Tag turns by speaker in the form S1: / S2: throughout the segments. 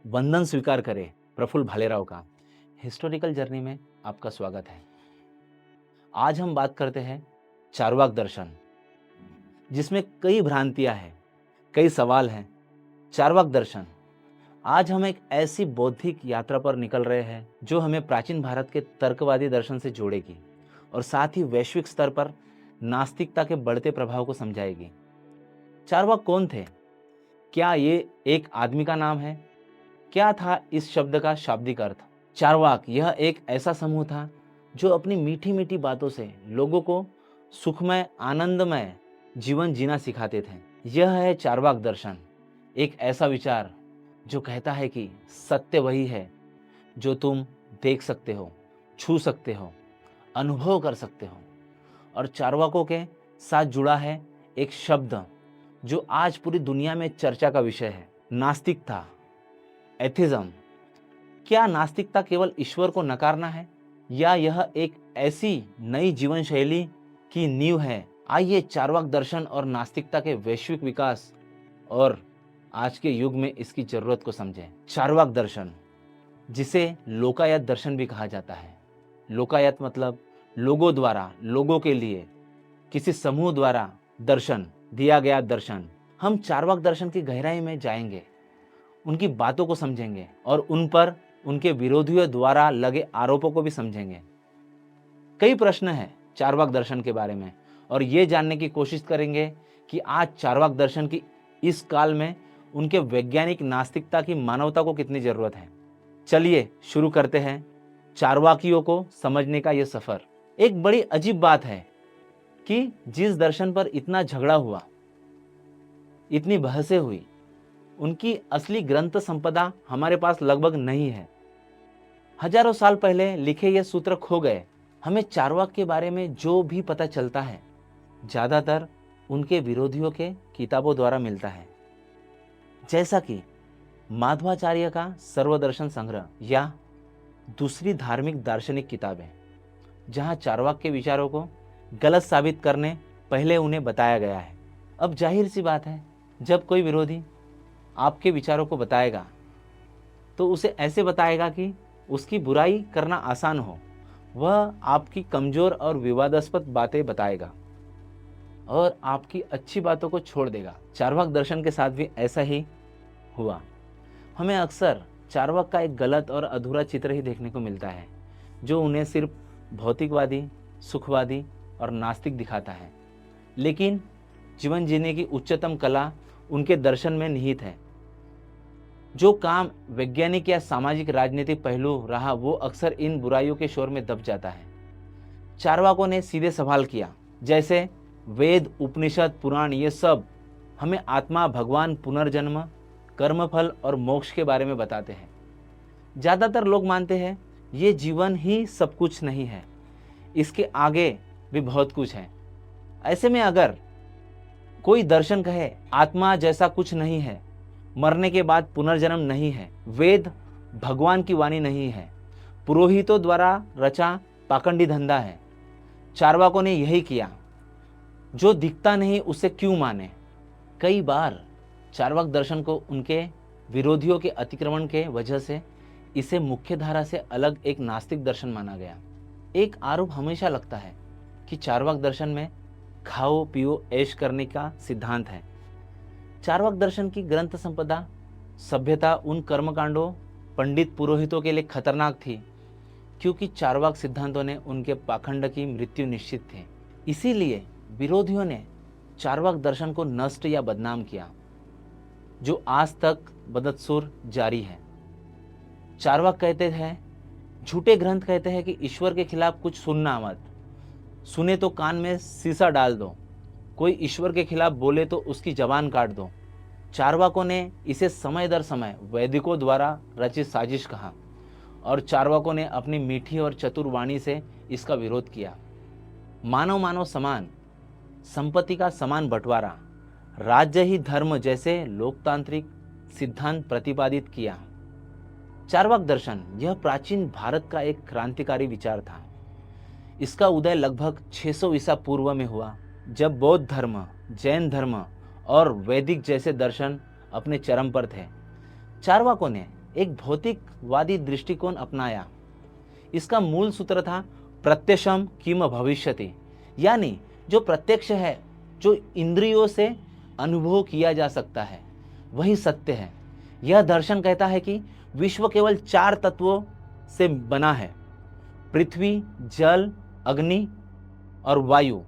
S1: वंदन स्वीकार करें प्रफुल्ल भालेराव का। हिस्टोरिकल जर्नी में आपका स्वागत है। आज हम बात करते हैं चार्वाक दर्शन, जिसमें कई भ्रांतियां हैं, कई सवाल हैं। चार्वाक दर्शन, आज हम एक ऐसी बौद्धिक यात्रा पर निकल रहे हैं जो हमें प्राचीन भारत के तर्कवादी दर्शन से जोड़ेगी और साथ ही वैश्विक स्तर पर नास्तिकता के बढ़ते प्रभाव को समझाएगी। चार्वाक कौन थे? क्या ये एक आदमी का नाम है? क्या था इस शब्द का शाब्दिक अर्थ? चार्वाक यह एक ऐसा समूह था जो अपनी मीठी मीठी बातों से लोगों को सुखमय आनंदमय जीवन जीना सिखाते थे। यह है चार्वाक दर्शन, एक ऐसा विचार जो कहता है कि सत्य वही है जो तुम देख सकते हो, छू सकते हो, अनुभव कर सकते हो। और चार्वाकों के साथ जुड़ा है एक शब्द जो आज पूरी दुनिया में चर्चा का विषय है, नास्तिकता, एथिज्म। क्या नास्तिकता केवल ईश्वर को नकारना है या यह एक ऐसी नई जीवन शैली की नींव है? आइए चार्वाक दर्शन और नास्तिकता के वैश्विक विकास और आज के युग में इसकी जरूरत को समझें। चार्वाक दर्शन, जिसे लोकायत दर्शन भी कहा जाता है। लोकायत मतलब लोगों द्वारा, लोगों के लिए, किसी समूह द्वारा दर्शन दिया गया दर्शन। हम चार्वाक दर्शन की गहराई में जाएंगे, उनकी बातों को समझेंगे और उन पर उनके विरोधियों द्वारा लगे आरोपों को भी समझेंगे। कई प्रश्न हैं चार्वाक दर्शन के बारे में और ये जानने की कोशिश करेंगे कि आज चार्वाक दर्शन की इस काल में उनके वैज्ञानिक नास्तिकता की मानवता को कितनी जरूरत है। चलिए शुरू करते हैं चार्वाकियों को समझने का यह सफर। एक बड़ी अजीब बात है कि जिस दर्शन पर इतना झगड़ा हुआ, इतनी बहसें हुई, उनकी असली ग्रंथ संपदा हमारे पास लगभग नहीं है। हजारों साल पहले लिखे ये सूत्र खो गए। हमें चार्वाक के बारे में जो भी पता चलता है ज्यादातर उनके विरोधियों के किताबों द्वारा मिलता है, जैसा कि माध्वाचार्य का सर्वदर्शन संग्रह या दूसरी धार्मिक दार्शनिक किताबें, जहां चार्वाक के विचारों को गलत साबित करने पहले उन्हें बताया गया है। अब जाहिर सी बात है, जब कोई विरोधी आपके विचारों को बताएगा तो उसे ऐसे बताएगा कि उसकी बुराई करना आसान हो। वह आपकी कमजोर और विवादास्पद बातें बताएगा और आपकी अच्छी बातों को छोड़ देगा। चार्वाक दर्शन के साथ भी ऐसा ही हुआ। हमें अक्सर चार्वाक का एक गलत और अधूरा चित्र ही देखने को मिलता है, जो उन्हें सिर्फ भौतिकवादी, सुखवादी और नास्तिक दिखाता है। लेकिन जीवन जीने की उच्चतम कला उनके दर्शन में निहित है। जो काम वैज्ञानिक या सामाजिक राजनीतिक पहलू रहा, वो अक्सर इन बुराइयों के शोर में दब जाता है। चार्वाकों ने सीधे सवाल किया, जैसे वेद, उपनिषद, पुराण, ये सब हमें आत्मा, भगवान, पुनर्जन्म, कर्मफल और मोक्ष के बारे में बताते हैं। ज्यादातर लोग मानते हैं ये जीवन ही सब कुछ नहीं है, इसके आगे भी बहुत कुछ है। ऐसे में अगर कोई दर्शन कहे आत्मा जैसा कुछ नहीं है, मरने के बाद पुनर्जन्म नहीं है, वेद भगवान की वाणी नहीं है, पुरोहितों द्वारा रचा पाखंडी धंधा है, चार्वाकों ने यही किया, जो दिखता नहीं उसे क्यों माने। कई बार चार्वाक दर्शन को उनके विरोधियों के अतिक्रमण के वजह से इसे मुख्य धारा से अलग एक नास्तिक दर्शन माना गया। एक आरोप हमेशा लगता है कि चार्वाक दर्शन में खाओ पियो ऐश करने का सिद्धांत है। चार्वाक दर्शन की ग्रंथ संपदा, सभ्यता उन कर्मकांडों पंडित पुरोहितों के लिए खतरनाक थी, क्योंकि चार्वाक सिद्धांतों ने उनके पाखंड की मृत्यु निश्चित थी। इसीलिए विरोधियों ने चार्वाक दर्शन को नष्ट या बदनाम किया, जो आज तक बदस्तूर जारी है। चार्वाक कहते हैं, झूठे ग्रंथ कहते हैं कि ईश्वर के खिलाफ कुछ सुनना मत, सुने तो कान में सीसा डाल दो, कोई ईश्वर के खिलाफ बोले तो उसकी जबान काट दो। चार्वाकों ने इसे समय दर समय वैदिकों द्वारा रचित साजिश कहा और चार्वाकों ने अपनी मीठी और चतुर वाणी से इसका विरोध किया। मानव मानव समान, संपत्ति का समान बंटवारा, राज्य ही धर्म जैसे लोकतांत्रिक सिद्धांत प्रतिपादित किया। चार्वाक दर्शन यह प्राचीन भारत का एक क्रांतिकारी विचार था। इसका उदय लगभग 600 ईसा पूर्व में हुआ, जब बौद्ध धर्म, जैन धर्म और वैदिक जैसे दर्शन अपने चरम पर थे। चार्वाकों ने एक भौतिकवादी दृष्टिकोण अपनाया। इसका मूल सूत्र था प्रत्यक्षम किम भविष्यति, यानी जो प्रत्यक्ष है, जो इंद्रियों से अनुभव किया जा सकता है, वही सत्य है। यह दर्शन कहता है कि विश्व केवल 4 तत्वों से बना है, पृथ्वी, जल, अग्नि और वायु।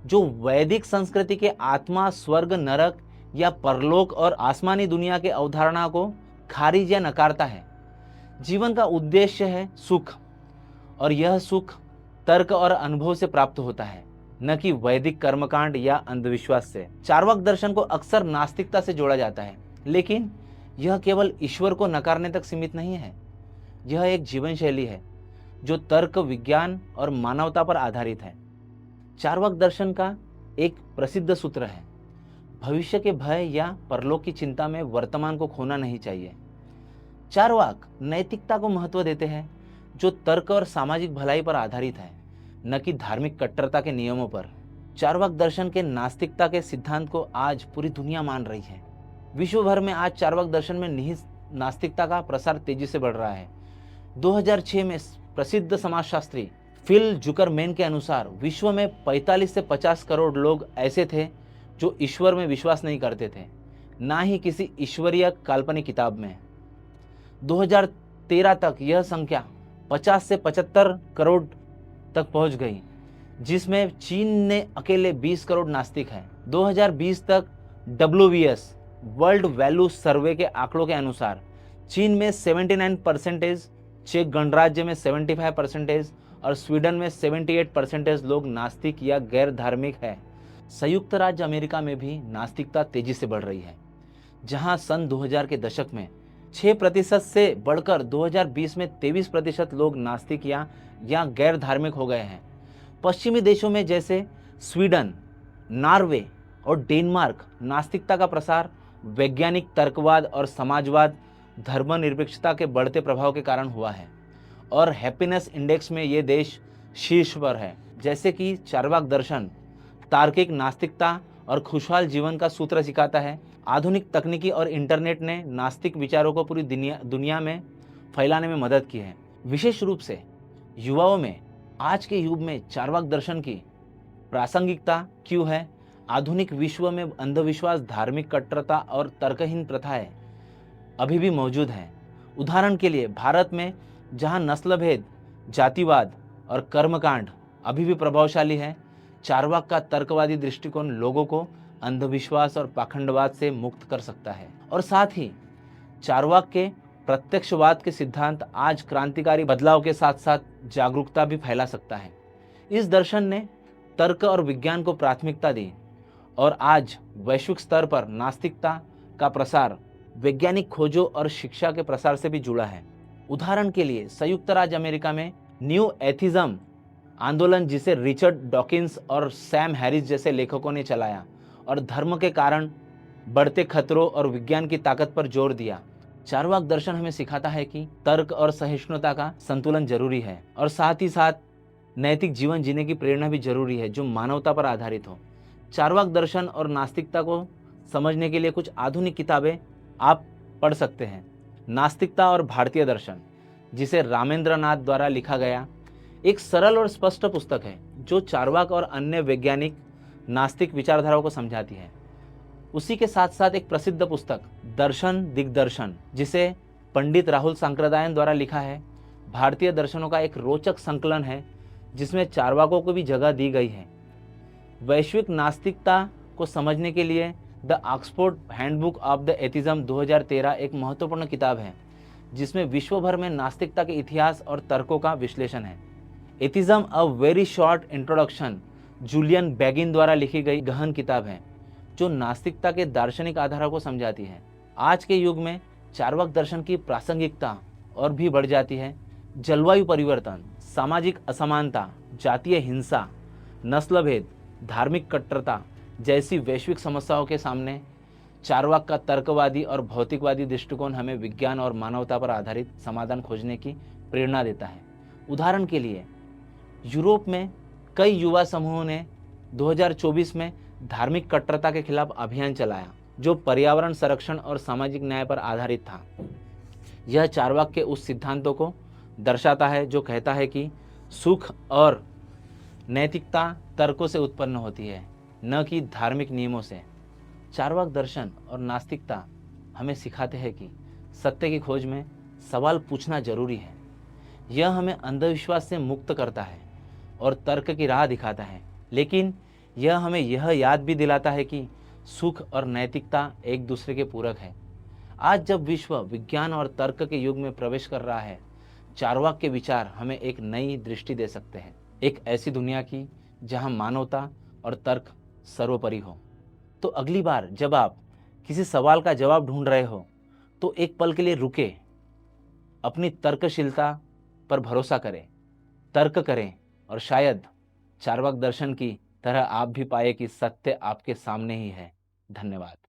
S1: जो वैदिक संस्कृति के आत्मा, स्वर्ग, नरक या परलोक और आसमानी दुनिया के अवधारणा को खारिज या नकारता है। जीवन का उद्देश्य है सुख, और यह सुख तर्क और अनुभव से प्राप्त होता है, न कि वैदिक कर्मकांड या अंधविश्वास से। चार्वाक दर्शन को अक्सर नास्तिकता से जोड़ा जाता है, लेकिन यह केवल ईश्वर को नकारने तक सीमित नहीं है। यह एक जीवन शैली है जो तर्क, विज्ञान और मानवता पर आधारित है। चार्वाक दर्शन का एक प्रसिद्ध सूत्र है, भविष्य के भय या परलोक की चिंता में वर्तमान को खोना नहीं चाहिए। चार्वाक नैतिकता को महत्व देते हैं, जो तर्क और सामाजिक भलाई पर आधारित है, न कि धार्मिक कट्टरता के नियमों पर। चार्वाक दर्शन के नास्तिकता के सिद्धांत को आज पूरी दुनिया मान रही है। विश्व भर में आज चार्वाक दर्शन में निहित नास्तिकता का प्रसार तेजी से बढ़ रहा है। 2006 में प्रसिद्ध समाजशास्त्री फिल जुकरमैन के अनुसार विश्व में 45 से 50 करोड़ लोग ऐसे थे जो ईश्वर में विश्वास नहीं करते थे, ना ही किसी ईश्वरीय काल्पनिक किताब में। 2013 तक यह संख्या 50 से 75 करोड़ तक पहुंच गई, जिसमें चीन ने अकेले 20 करोड़ नास्तिक हैं। 2020 तक WVS वर्ल्ड वैल्यू सर्वे के आंकड़ों के अनुसार चीन में 79%, चेक गणराज्य में 75% और स्वीडन में 78% लोग नास्तिक या गैर धार्मिक है। संयुक्त राज्य अमेरिका में भी नास्तिकता तेजी से बढ़ रही है, जहां सन 2000 के दशक में 6% से बढ़कर 2020 में 23% लोग नास्तिक या गैर धार्मिक हो गए हैं। पश्चिमी देशों में जैसे स्वीडन, नॉर्वे और डेनमार्क नास्तिकता का प्रसार वैज्ञानिक तर्कवाद और समाजवाद, धर्मनिरपेक्षता के बढ़ते प्रभाव के कारण हुआ है, और हैप्पीनेस इंडेक्स में ये देश शीर्ष पर है। जैसे कि चार्वाक दर्शन तार्किक नास्तिकता और खुशहाल जीवन का सूत्र सिखाता है। आधुनिक तकनीकी और इंटरनेट ने नास्तिक विचारों को पूरी दुनिया में फैलाने में मदद की है। विशेष रूप से युवाओं में आज के युग में चार्वाक दर्शन की प्रासंगिकता क्यों है? आधुनिक विश्व में अंधविश्वास, धार्मिक कट्टरता और तर्कहीन प्रथाएं अभी भी मौजूद हैं। उदाहरण के लिए भारत में जहां नस्लभेद, जातिवाद और कर्मकांड अभी भी प्रभावशाली है, चार्वाक का तर्कवादी दृष्टिकोण लोगों को अंधविश्वास और पाखंडवाद से मुक्त कर सकता है। और साथ ही चार्वाक के प्रत्यक्षवाद के सिद्धांत आज क्रांतिकारी बदलाव के साथ साथ जागरूकता भी फैला सकता है। इस दर्शन ने तर्क और विज्ञान को प्राथमिकता दी, और आज वैश्विक स्तर पर नास्तिकता का प्रसार वैज्ञानिक खोजों और शिक्षा के प्रसार से भी जुड़ा है। उदाहरण के लिए संयुक्त राज्य अमेरिका में न्यू एथिज्म आंदोलन, जिसे रिचर्ड डॉकिंस और सैम हैरिस जैसे लेखकों ने चलाया और धर्म के कारण बढ़ते खतरों और विज्ञान की ताकत पर जोर दिया। चार्वाक दर्शन हमें सिखाता है कि तर्क और सहिष्णुता का संतुलन जरूरी है, और साथ ही साथ नैतिक जीवन जीने की प्रेरणा भी जरूरी है जो मानवता पर आधारित हो। चार्वाक दर्शन और नास्तिकता को समझने के लिए कुछ आधुनिक किताबें आप पढ़ सकते हैं। नास्तिकता और भारतीय दर्शन, जिसे रामेंद्र नाथ द्वारा लिखा गया, एक सरल और स्पष्ट पुस्तक है जो चार्वाक और अन्य वैज्ञानिक नास्तिक विचारधाराओं को समझाती है। उसी के साथ साथ एक प्रसिद्ध पुस्तक दर्शन दिग्दर्शन, जिसे पंडित राहुल सांकृदायन द्वारा लिखा है, भारतीय दर्शनों का एक रोचक संकलन है जिसमें चार्वाकों को भी जगह दी गई है। वैश्विक नास्तिकता को समझने के लिए the Oxford handbook of the atheism 2013 एक महत्वपूर्ण किताब है, जिसमें विश्व भर में नास्तिकता के इतिहास और तर्कों का विश्लेषण है। Atheism a very short introduction Julian Baggini द्वारा लिखी गई गहन किताब है जो नास्तिकता के दार्शनिक आधारों को समझाती है। आज के युग में चार्वाक दर्शन की प्रासंगिकता और भी बढ़ जाती है। जलवायु परिवर्तन, सामाजिक असमानता, जातीय हिंसा, नस्लभेद, धार्मिक कट्टरता जैसी वैश्विक समस्याओं के सामने चार्वाक का तर्कवादी और भौतिकवादी दृष्टिकोण हमें विज्ञान और मानवता पर आधारित समाधान खोजने की प्रेरणा देता है। उदाहरण के लिए यूरोप में कई युवा समूहों ने 2024 में धार्मिक कट्टरता के खिलाफ अभियान चलाया जो पर्यावरण संरक्षण और सामाजिक न्याय पर आधारित था। यह चार्वाक के उस सिद्धांतों को दर्शाता है जो कहता है कि सुख और नैतिकता तर्कों से उत्पन्न होती है, न कि धार्मिक नियमों से। चार्वाक दर्शन और नास्तिकता हमें सिखाते हैं कि सत्य की खोज में सवाल पूछना जरूरी है। यह हमें अंधविश्वास से मुक्त करता है और तर्क की राह दिखाता है, लेकिन यह हमें यह याद भी दिलाता है कि सुख और नैतिकता एक दूसरे के पूरक है। आज जब विश्व विज्ञान और तर्क के युग में प्रवेश कर रहा है, चार्वाक के विचार हमें एक नई दृष्टि दे सकते हैं, एक ऐसी दुनिया की जहां मानवता और तर्क सर्वोपरि हो। तो अगली बार जब आप किसी सवाल का जवाब ढूंढ रहे हो, तो एक पल के लिए रुके, अपनी तर्कशीलता पर भरोसा करें, तर्क करें और शायद चार्वाक दर्शन की तरह आप भी पाए कि सत्य आपके सामने ही है। धन्यवाद।